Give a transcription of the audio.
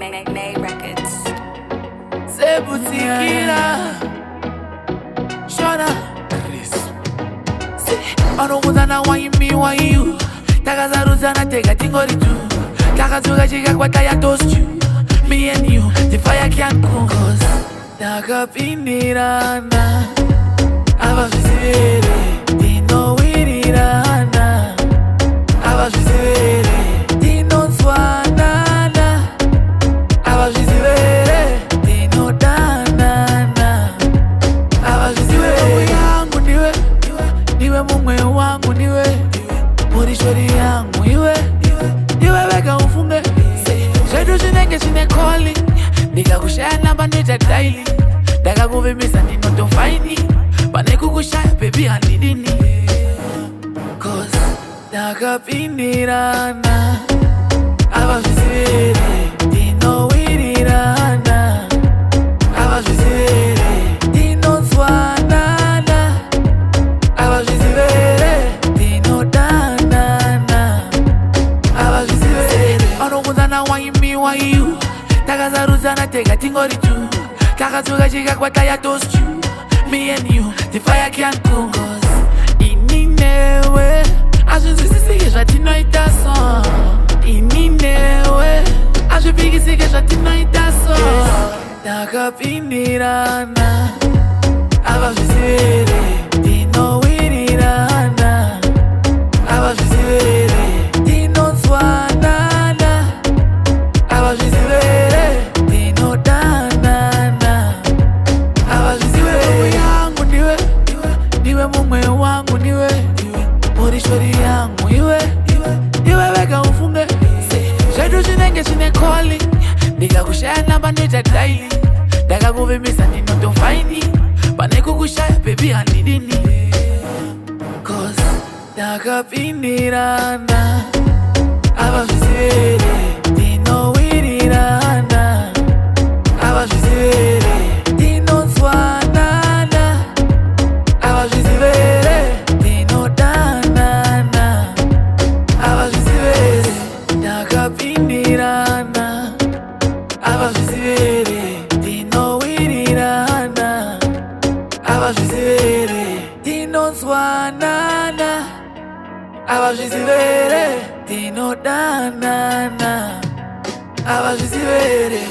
May Records. Sebutikira Shona Chris Anokuzana waimi wa you Takazaruzana tega tingori tu Takazuga chiga kwa taya toast you Me and you, the fire can't cool cause Takapindirana Abafisivere Dino wirirana Abafisivere Dino swanana Abafisivere Dino danana Abafisivere yangu niwe Niwe mumwe wangu niwe Murishori yangu iwe Niwe weka ufunge Shedu shinenge shine calling Nika kushaya namba nita daily Daka kuvimisa nino tofaini Pane kukushaya baby hanidini Cause Daka pindirana Abafisivere Dino wirirana Abafisivere Dino swanana Abafisivere Dino danana Abafisivere Anokuzana waimi wa you Takazaruzana tega tingori tu Takazuga chiga kwa taya toast you Me and you, the fire can't cool cause Ininewe Ashuzisisike jatino itaso Ininewe Ashupigisike jatino itaso Takapindirana Abafisivere Dino wirirana Abafisivere Dino swanana Abafisivere Dino danana Abafisivere yangu niwe Niwe mumwe wangu niwe Murishori yangu iwe Niwe weka ufunge Shedu shinenge shine calling Nika kushaya namba nita daily Daka kuvimisa nino tofaini Pane kukushaya baby hanidini Cause Daka pindirana Abafisivere Dino wirirana Abafisivere Dino swanana Abafisivere Dino danana Abafisivere Daka pindirana Abafisivere Dino wirirana Abafisivere Dino swanana Abafisivere Dino danana Abafisivere